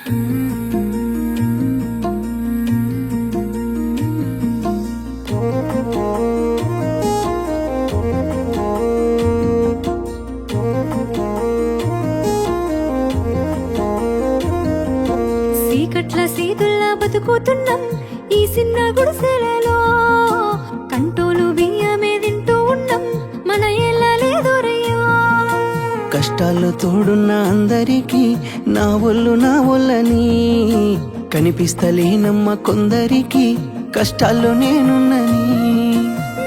చీకట్ల సీతుల్లా బతుకుతున్నాం ఈ చిన్న గుడిసెలలో, కంటోలు బియ్యమే తింటూ ఉన్నాం మన ఎల్లలేదురయ్యో. కష్టాల్లో తోడున్న అందరికీ నా ఒళ్ళని కనిపిస్తలేనమ్మ కొందరికి కష్టాల్లో నేనున్నని.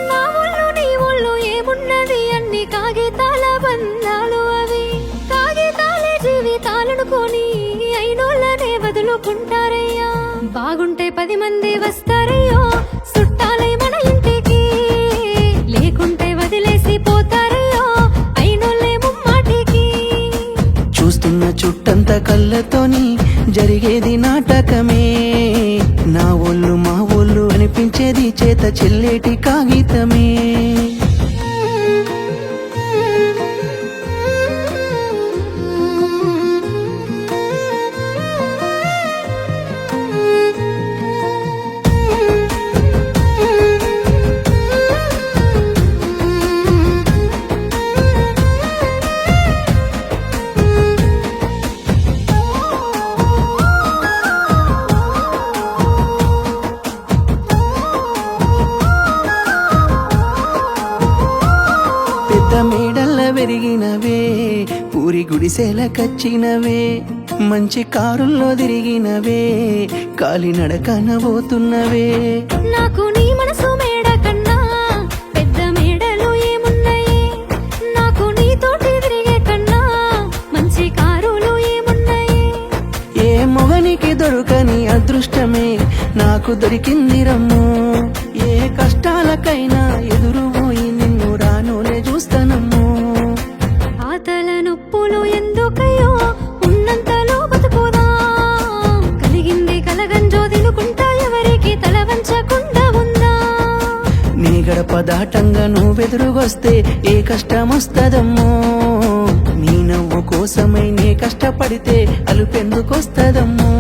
నా ఒళ్ళు నీ ఒళ్ళు ఏమున్నది అన్ని కాగితాల బంధాలు, అవి కాగితాలే జీవితాలనుకొని అయినోళ్ళనే వదులుకుంటారయ్యా. బాగుంటే 10 మంది వస్తారయ్యో చుట్టాలై మన ఇంటికి, లేకుంటే వదిలేసి పోతారయ్యో అయినోళ్ళే ముమ్మాటికి. చూస్తున్న చుట్టంత కళ్ళతోని జరిగేది నాటకమే, నా ఒళ్ళు మా ఒళ్ళు అనిపించేది చేత చెల్లేటి కాగితమే. పెద్ద మేడల్ల పెరిగినవే, పూరి గుడిసెల కచ్చినవే, మంచి కారుల్లో తిరిగినవే, కాలినడకన పోతున్నవే. నాకు నీ మనసు మేడ కన్నా పెద్ద మేడలు ఏమున్నాయి, నాకు నీతోటి తిరిగే కన్నా మంచి కారులు ఏమున్నాయి. ఏ మొగనికి దొరకని అదృష్టమే నాకు దొరికింది రమ్ము, ఏ కష్టాలకైనా ఎదురు పోయి నిన్ను రానులే చూస్తానమ్ము. ఆతల నొప్పులు ఎందుకయ్యో ఉన్నంతలో బతుకుదా, కలిగింది కలగంజో తినుకుంటా ఎవరికి తల వంచకుండా ఉందా. నీ గడప దాటంగా నువ్వెదురుగొస్తే ఏ కష్టమొస్తదమ్మో, నీ నవ్వు కోసమై నే కష్టపడితే అలుపెందుకొస్తదమ్మో.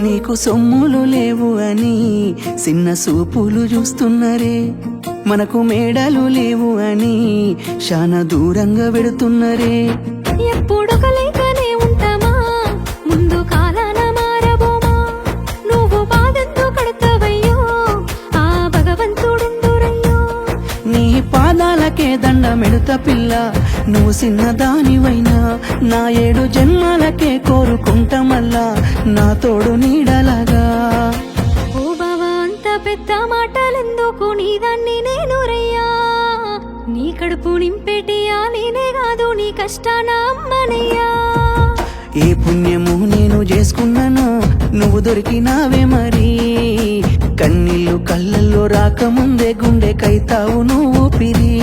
నీకు సొమ్ములు లేవు అని చిన్న సూపులు చూస్తున్నరే, మనకు మేడలు లేవు అని శానా దూరంగా పెడుతున్నరే. ఎప్పుడు కలయికనే ఉంటామా ముందు కాలాన మారబోమా, నువ్వు బాధెందుకు కడతావయ్యో ఆ భగవంతుడుందురయ్యో. నీ పాదాలకే దండమెడుత పిల్ల, నువ్వు చిన్నదానివైనా నా 7 జన్మాలకే కోరుకుంటా మల్లా నా తోడు నీడలాగా. ఓ బావా అంత పెద్ద మాటలెందుకు, నీదాన్ని నేను రయ్యా, నీ కడుపు నింపేటియా నేనే కాదు నీ కష్టాన అమ్మనయ్యా. ఏ పుణ్యము నేను చేసుకున్నానో నువ్వు దొరికినావే మరి, కన్నీళ్ళు కళ్ళల్లో రాకముందే గుండె కైతావు నువ్వు పిరి.